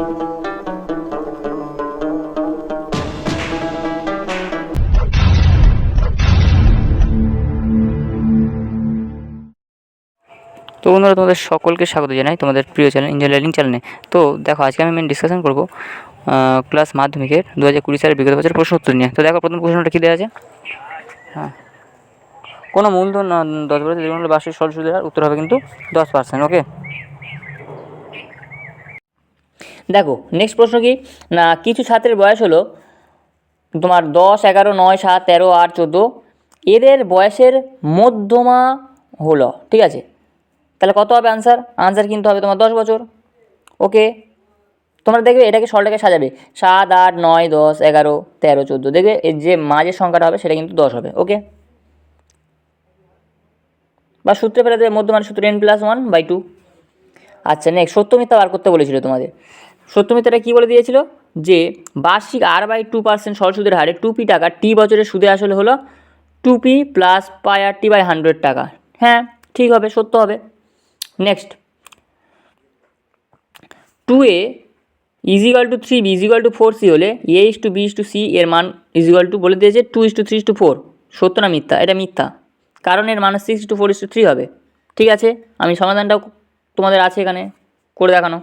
তো বন্ধুরা, তোমাদের সকলকে স্বাগত জানাই তোমাদের প্রিয় চ্যানেল ইঞ্জিনিয়ারিং লার্নিং চ্যানেলে। তো দেখো, আজকে আমি মেন ডিসকাশন করবো ক্লাস মাধ্যমিকের 2020 সালের বিগত বছরের প্রশ্ন উত্তর নিয়ে। তো দেখো, প্রথম প্রশ্নটা কী দেওয়া আছে? হ্যাঁ, কোনো মূলধন 10% দ্বিগুণ হলে বার্ষিক সরল সুদের হার উত্তর হবে কিন্তু 10%। ওকে, দেখো নেক্সট প্রশ্ন কি না, কিছু ছাত্রের বয়স হলো তোমার 10, 11, 9, 7, 13, 8, 14, এদের বয়সের মধ্যমা হলো, ঠিক আছে? তাহলে কত হবে আনসার? আনসার কিন্তু হবে তোমার 10 বছর। ওকে, তোমরা দেখবে এটাকে সরলটাকে সাজাবে 7, 8, 9, 10, 11, 13, 14, দেখবে এর যে মাঝের সংখ্যাটা হবে সেটা কিন্তু 10 হবে। ওকে, বা সূত্রে ফেলে দেবে মধ্যমান সূত্র n+1/2। আচ্ছা, নেক্সট সত্য মিথ্যা বার করতে বলেছিল তোমাদের। সত্য মিথ্যাটা কী বলে দিয়েছিল? যে বার্ষিক r/2% সরল সুদের হারে 2p টাকা টি বছরের সুদে আসলে হলো 2p + πrt/100 টাকা। হ্যাঁ, ঠিক হবে, সত্য হবে। নেক্সট, 2a = 3b = 4c হলে a/b/c এর মান বলে দিয়েছে 2:3:4। সত্য না মিথ্যা? এটা মিথ্যা, কারণ এর মান 6:4:3 হবে। ঠিক আছে, আমি সমাধানটাও তোমাদের আছে এখানে করে দেখানো।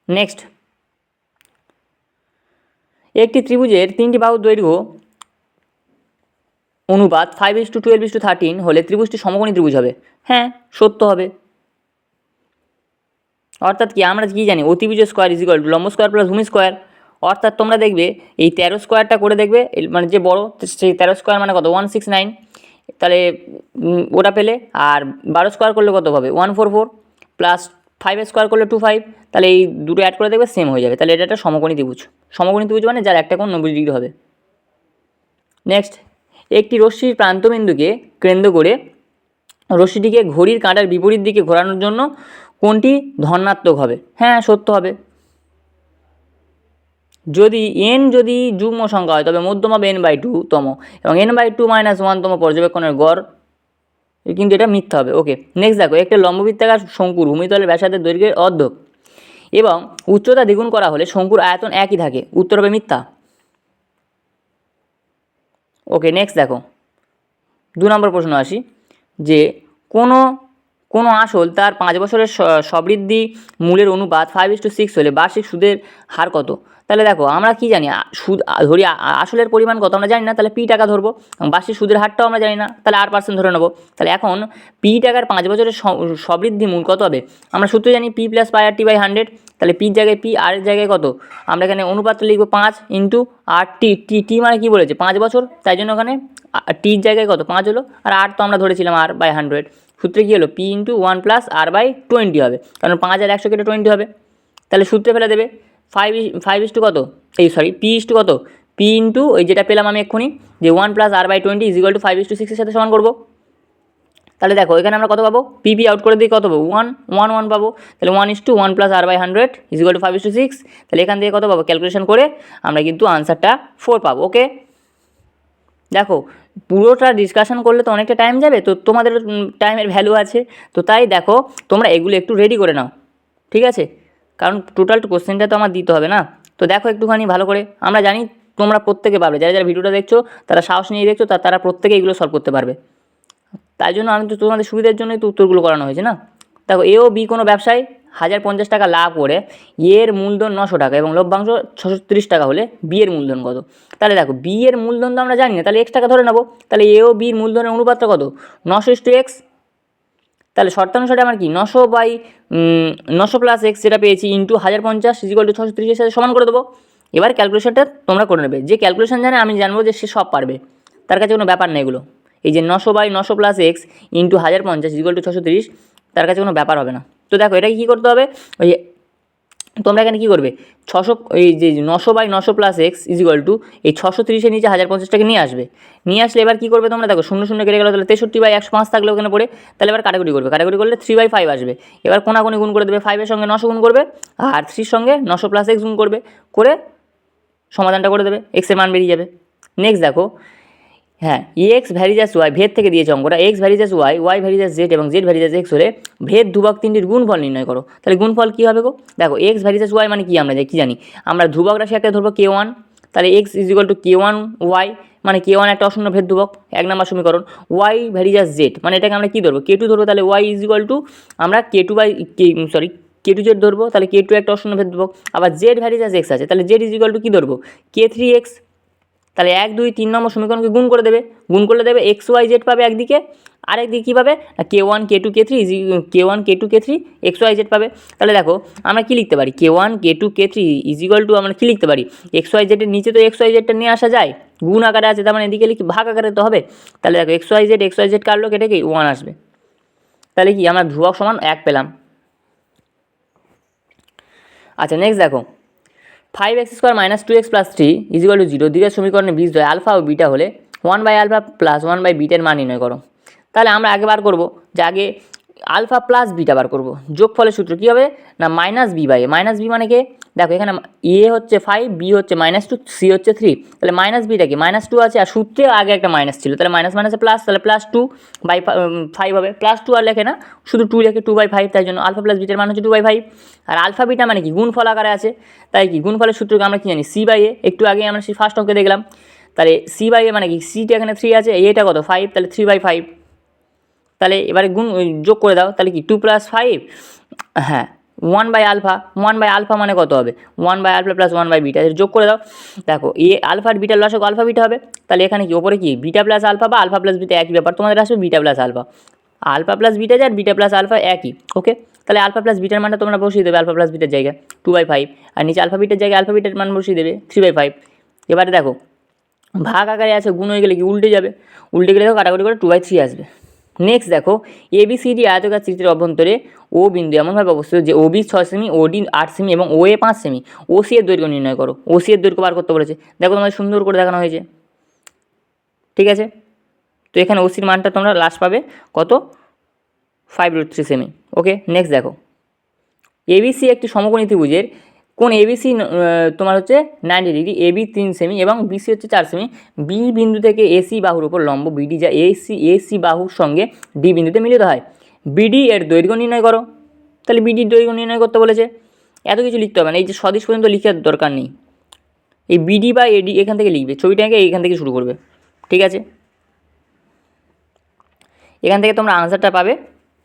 নেক্সট, একটি ত্রিভুজের 3টি বাহুর দৈর্ঘ্য অনুপাত 5:12:13 হলে ত্রিভুজটি সমকোণী ত্রিভুজ হবে। হ্যাঁ, সত্য হবে। অর্থাৎ কি আমরা কি জানি, অতিভুজ স্কোয়ার = লম্ব স্কোয়ার প্লাস ভূমি স্কোয়ার। অর্থাৎ তোমরা দেখবে এই 13 স্কোয়ারটা করে দেখবে, মানে যে বড় সেই 13 স্কোয়ার মানে কত? 169। তাহলে ওটা পেলে, আর 12 স্কোয়ার করলে কত হবে? 144, প্লাস 5 স্কোয়ার করলে 25। তাহলে এই দুটো অ্যাড করে দেখবে সেম হয়ে যাবে। তাহলে এটা একটা সমকোণী ত্রিভুজ। সমকোণী ত্রিভুজ মানে যার একটা কোণ 90 ডিগ্রি হবে। নেক্সট, একটি রশ্মির প্রান্তবিন্দুকে কেন্দ্র করে রশ্মিটিকে ঘড়ির কাঁটার বিপরীত দিকে ঘোরানোর জন্য কোনটি ধনাত্মক হবে? হ্যাঁ, সত্য হবে। যদি n যদি যুগ্ম সংখ্যা হয় তবে মধ্যম হবে n/2 তম, এবং n/2 - 1 তম পর্যবেক্ষণের গড়, কিন্তু এটা মিথ্যা হবে। ওকে, নেক্সট দেখো, একটা লম্ববৃত্তাকার শঙ্কুর ভূমিতলের ব্যাসার্ধের দৈর্ঘ্যের অর্ধেক এবং উচ্চতা দ্বিগুণ করা হলে শঙ্কুর আয়তন একই থাকে, উত্তর হবে মিথ্যা। ওকে, নেক্সট দেখো, 2 নম্বর প্রশ্ন আসি, যে কোনো আসল তার 5 বছরের সবৃদ্ধি মূলের অনুপাত 5:6 হলে বার্ষিক সুদের হার কত? তাহলে দেখো, আমরা কি জানি, সুদ ধরি আসলের পরিমাণ কত আমরা জানি না, তাহলে p টাকা ধরবো। বার্ষিক সুদের হারটাও আমরা জানি না, তাহলে r% ধরে নেবো। তাহলে এখন p টাকার 5 বছরের সবৃদ্ধি মূল কত হবে? আমরা সূত্র জানি p + πrt/100। তাহলে p জায়গায় p, r এর জায়গায় কত? আমরা এখানে অনুপাতটা লিখবো 5 × rt। t মানে কি বলেছে? 5 বছর, তাই জন্য ওখানে টির জায়গায় কত? 5 হলো, আর r তো আমরা ধরেছিলাম r/100। সূত্রে কী হলো? p × 1 + r/20 হবে, কারণ 5 আর 100 কেটে 20 হবে। তাহলে সূত্রে ফেলে দেবে 5 কত? p কত? p × ওই যেটা পেলাম আমি এক্ষুনি, যে 1 + r/20 = 5:6 এর সাথে সমান করবো। তাহলে দেখো, এখানে আমরা কত পাবো? p আউট করে দিই কত পাবো? 1 পাবো। তাহলে 1:1 + r/100 = 5:6। তাহলে এখান থেকে কত পাবো? ক্যালকুলেশন করে আমরা কিন্তু আনসারটা 4 পাবো। ওকে, দেখো পুরোটা ডিসকাশন করলে তো অনেকটা টাইম যাবে, তো তোমাদের টাইমের ভ্যালু আছে, তো তাই দেখো তোমরা এগুলো একটু রেডি করে নাও, ঠিক আছে? কারণ টোটাল কোশ্চেনটা তো আমার দিতে হবে না। তো দেখো একটুখানি ভালো করে, আমরা জানি তোমরা প্রত্যেকে পারবে, যারা যারা ভিডিওটা দেখছো তারা সাহস নিয়ে দেখছো, তারা প্রত্যেকে এগুলো সলভ করতে পারবে। তাই জন্য আমি তো তোমাদের সুবিধার জন্যই তো উত্তরগুলো করানো হয়েছে না। দেখো, এ ও বি কোনো ব্যবসায় 1050 টাকা লাভ করে এর মূলধন 900 টাকা এবং লভ্যাংশ 630 টাকা হলে বি এর মূলধন কত? তাহলে দেখো, বি এর মূলধন তো আমরা জানি না, তাহলে x টাকা ধরে নেবো। তাহলে এ ও বির মূলধনের অনুপাতটা কত? 900:x। তাহলে শর্তানুসারে আমার কি 900 + x যেটা পেয়েছি ইন্টু 1050 = 630 এর সাথে সমান করে দেবো। এবার ক্যালকুলেশনটা তোমরা করে নেবে, যে ক্যালকুলেশন জানে আমি জানবো যে সে সব পারবে, তার কাছে কোনো ব্যাপার নেই এগুলো। এই যে 900/900 + x ইন্টু 1050 = 630, তার কাছে কোনো ব্যাপার হবে না। তো দেখো, এটাকে কী করতে হবে? ওই তোমরা এখানে কী করবে? 600, এই যে 900/900 + x এই 630-এর নিচে 1050টাকে নিয়ে আসবে। নিয়ে আসলে এবার কী করবে তোমরা? দেখো, 0 কেটে গেলো, তাহলে 63/105 থাকলে ওখানে পড়ে, তাহলে এবার কাটাকুটি করবে। কাটাকুটি করলে 3/5 আসবে। এবার কোনাকুনি গুণ করে দেবে, 5-এর সঙ্গে 900 গুণ করবে, আর 3-র সঙ্গে 900 + x গুণ করবে, করে সমাধানটা করে দেবে, x এর মান বেরিয়ে যাবে। নেক্সট দেখো, হ্যাঁ, এক্স ভ্যারিজাস ওয়াই ভেদ থেকে দিয়েছে অঙ্কটা, x varies y, y varies z এবং জেড ভ্যারিজাস এক্স হলে ভেদ ধ্রুবক তিনটির গুণফল নির্ণয় করো। তাহলে গুণফল কী হবে গো? দেখো এক্স ভ্যারিজাস ওয়াই মানে কি আমরা কি জানি, আমরা ধ্রুবক রাশি একটা ধরবো কে ওয়ান, তাহলে x is equal to k one y, মানে কে ওয়ান একটা অশূন্য ভেদ ধ্রুবক, 1 নম্বর সমীকরণ। ওয়াই ভ্যারিজাস জেড মানে এটাকে আমরা কী ধরবো, কে টু ধরবো, তাহলে ওয়াই ইজ ইকুয়াল টু আমরা K two by K two Z ধরবো, তাহলে কে টু একটা অশূন্য ভেদ ধ্রুবক। আবার জেড ভ্যারিজাস এক্স আছে, তাহলে জেড ইজ ইকুয়াল টু কী ধরবো, কে থ্রি এক্স। তাহলে 1 2 3 নম্বর সমীকরণকে গুণ করে দেবে, গুণ করলে দেবে এক্স ওয়াই জেড পাবে একদিকে, আর একদিকে কী পাবে, K one K two K three K one K two K three X Y Z পাবে। তাহলে দেখো আমরা কী লিখতে পারি, K one K two K three is equal to আমরা কী লিখতে পারি, এক্স ওয়াই জেডের নিচে তো এক্স ওয়াই জেডটা নিয়ে আসা যায়, গুণ আকারে আছে, তার মানে এদিকে লিখি ভাগ আকারে তো হবে। তাহলে দেখো এক্স ওয়াই জেড কাটলো, কেটে কি 1 আসবে। তাহলে কি আমরা ধ্রুবক সমান 1 পেলাম। আচ্ছা নেক্সট দেখো, 5x² - 2x + 3 = 0 দিকের সমীকরণে বীজদ্বয় আলফা ও বিটা হলে 1/α + 1/β এর মান নির্ণয় করো। তাহলে আমরা আগে বার করবো যে আগে আলফা প্লাস বিটা বার করবো, যোগফলের সূত্র কী হবে না -b/a, -b মানে কে, দেখো এখানে এ হচ্ছে 5, বি হচ্ছে -2, সি হচ্ছে 3, তাহলে -bটা কি -2 আছে, আর সূত্রে আগে একটা মাইনাস ছিল, তাহলে মাইনাস মাইনাসে প্লাস, তাহলে +2/5 হবে, +2 আর লেখে না, শুধু 2 লেখে 2/5, তাই জন্য আলফা প্লাস বিটার মান হচ্ছে 2/5। আর আলফা বিটা মানে কি গুণফল আকারে আছে, তাই কি গুণফলের সূত্রকে আমরা কি জানি, c/a, একটু আগে আমরা সেই ফার্স্ট অঙ্কে দেখলাম। তাহলে c/a মানে কি, সিটা এখানে 3 আছে, এটা কত 5, তাহলে 3/5। তাহলে এবারে গুণ যোগ করে দাও, তাহলে কি 2 + 5, হ্যাঁ 1/α মানে কত হবে, 1/α + 1/β, যোগ করে দাও। দেখো এ আলফা আর বিটার লসাগু আলফা বিটা হবে, তাহলে এখানে কি ওপরে কি বিটা প্লাস আলফা বা আলফা প্লাস বিটা একই ব্যাপার, তোমাদের আসবে beta plus alpha, alpha plus beta যায় আর বিটা প্লাস আলফা একই, ওকে। তাহলে আলফা প্লাস বিটার মানটা তোমরা বসিয়ে দেবে আলফা প্লাস বিটার জায়গায় 2/5, আর নিচে আলফা বিটার জায়গায় আলফা বিটার মান বসিয়ে দেবে 3/5। এবারে দেখো ভাগ আকারে আছে, গুণ হয়ে গেলে কি উল্টে যাবে, উল্টে গেলে দেখো কাটাকুটি করে 2/3 আসবে। নেক্সট দেখো ABCD আয়তকার চিত্রের অভ্যন্তরে ও বিন্দু এমনভাবে অবস্থিত যে OB 6 সেমি, OD 8 সেমি এবং OA 5 সেমি, OC এর দৈর্ঘ্য নির্ণয় করো। OC এর দৈর্ঘ্য বার করতে বলেছে, দেখো তোমাদের সুন্দর করে দেখানো হয়েছে, ঠিক আছে। তো এখানে OCর মানটা তোমরা লাস্ট পাবে কত, 5√3 সেমি, ওকে। নেক্সট দেখো ABC একটি সমকোণী ত্রিভুজের কোণ ABC তোমার হচ্ছে 90 ডিগ্রি, AB 3 সেমি এবং BC হচ্ছে 4 সেমি, বি বিন্দু থেকে AC বাহুর উপর লম্ব BD যা AC বাহুর সঙ্গে D বিন্দুতে মিলিত হয়, BD এর দৈর্ঘ্য নির্ণয় করো। তাহলে BD এর দৈর্ঘ্য নির্ণয় করতে বলেছে, এত কিছু লিখতে হবে না, এই যে সদিশ পর্যন্ত লিখার দরকার নেই, এই BD বা AD এখান থেকে লিখবে, ছবিটাকে এইখান থেকে শুরু করবে, ঠিক আছে। এখান থেকে তোমরা আনসারটা পাবে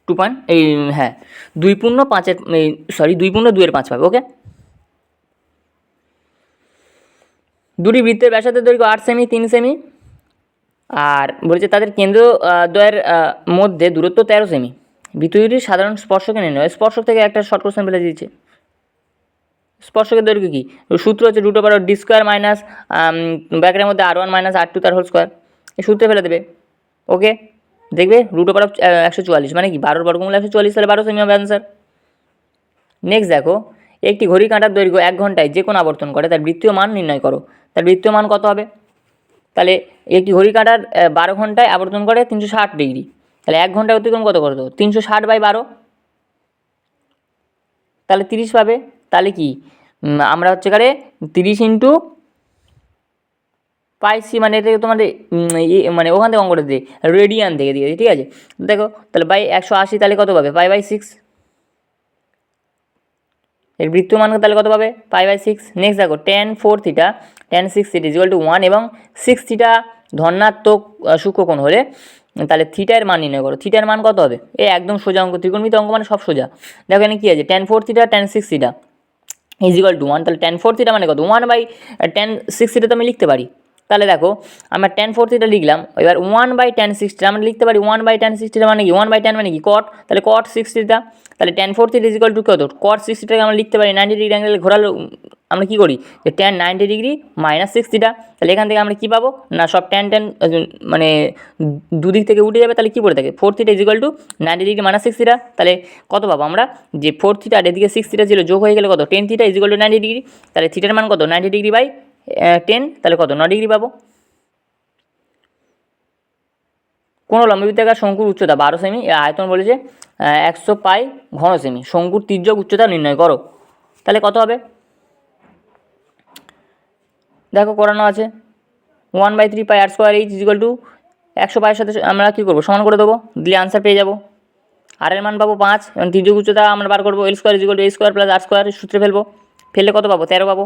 2.2.5 পাবে, ওকে। দুটি বৃত্তের ব্যাসার্ধের দৈর্ঘ্য 8 সেমি 3 সেমি, আর বলেছে তাদের কেন্দ্র দ্বয়ের মধ্যে দূরত্ব 13 সেমি, বৃত্ত দুটির সাধারণ স্পর্শকে নির্ণয়, স্পর্শক থেকে একটা শর্ট কোশ্চেন ফেলে দিয়েছে। স্পর্শকের দৈর্ঘ্য কী, সূত্র হচ্ছে √d² মাইনাস ব্র্যাকেটের মধ্যে r1 - r2 তার হোল স্কোয়ার, এই সূত্রে ফেলে দেবে, ওকে। দেখবে √144 মানে কি 12 বর্গমূল 144, তাহলে 12 সেমি হবে অ্যান্সার। নেক্সট দেখো একটি ঘড়ি কাঁটার দৈর্ঘ্য 1 ঘন্টায় যে কোণ আবর্তন করে তার বৃত্তীয় মান নির্ণয় করো। তার বৃত্তীয় মান কত হবে, তাহলে একটি ঘড়ি কাঁটার 12 ঘন্টায় আবর্তন করে 360 ডিগ্রি, তাহলে 1 ঘন্টায় অতিক্রম কত করতো 360/12, তাহলে 30 পাবে। তাহলে কি আমরা হচ্ছে কারে 30 ইন্টু পাইছি, মানে এটাকে তোমাদের মানে ওখান থেকে অঙ্কটা দিয়ে রেডিয়ান থেকে দিয়ে, ঠিক আছে। দেখো তাহলে বাই 180, তাহলে কত পাবে π/6, এর বৃত্তীয় মান তাহলে কত পাবে π/6। নেক্সট দেখো tan 4 থিটা tan 6 থিটা = 1 এবং 6 থিটা ধনাত্মক সূক্ষ্মকোণ হলে তাহলে থিটার মান নির্ণয় করো। থিটার মান কত হবে, এই একদম সোজা অঙ্ক, ত্রিকোণমিতি অঙ্ক মানে সব সোজা। দেখো এখানে কী আছে, tan 4 থিটা tan 6 থিটা = 1, তাহলে tan 4 থিটা মানে কত 1/tan 6 থিটা তো আমি লিখতে পারি। তাহলে দেখো আমরা tan 4 থিটা লিখলাম, এবার 1/tan 6 থিটা আমরা লিখতে পারি, 1/tan 6 থিটা মানে কি 1/tan মানে কি cot, তাহলে cot 6 থিটা, তাহলে tan 4 থিটা = কত cot 6 থিটাকে আমরা লিখতে পারি 90 ডিগ্রি অ্যাঙ্গেলে ঘোরালো, আমরা কী করি যে tan 90 ডিগ্রি -6 থিটা, তাহলে এখান থেকে আমরা কী পাবো না সব tan মানে দুদিক থেকে উঠে যাবে, তাহলে কী পড়ে থাকে 4 থিটা = 90 ডিগ্রি -6 থিটা, তাহলে কত পাবো আমরা যে 4 থিটা আর এদিকে 6 থিটা ছিল যোগ হয়ে গেলে কত 10 থিটা = 90 ডিগ্রি, তাহলে থিটার মান কত 90 ডিগ্রি বাই 10, তাহলে কত 9 ডিগ্রি পাবো। কোনো লম্ববৃত্তাকার শঙ্কুর উচ্চতা 12 সেমি, আয়তন বলেছে 100 পাই ঘন সেমি, শঙ্কুর তির্যক উচ্চতা নির্ণয় করো। তাহলে কত হবে দেখো করানো আছে, 1/3 পাই আর স্কোয়ার এইচ ইজিক্যাল টু 100 পাইয়ের সাথে আমরা কী করবো সমান করে দেবো, দিলে আনসার পেয়ে যাবো। আর এর মান পাবো 5, এবং তির্যক উচ্চতা আমরা বার করবো এল স্কোয়ার ইজিক্যাল টু এ স্কোয়ার প্লাস আর স্কোয়ার সূত্রে ফেলবো, ফেললে কত পাবো 13 পাবো।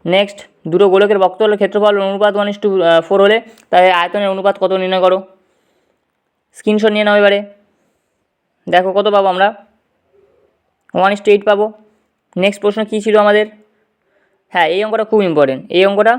নেক্সট, দুটো গোলকের বক্রতলের ক্ষেত্রফল অনুপাত 1:4 হলে তাই আয়তনের অনুপাত কত নির্ণয় করো। স্ক্রিনশট নিয়ে নাও এবারে, দেখো কত পাবো আমরা 1:8 পাবো। নেক্সট প্রশ্ন কী ছিল আমাদের, হ্যাঁ এই অঙ্কটা খুব ইম্পর্টেন্ট, এই অঙ্কটা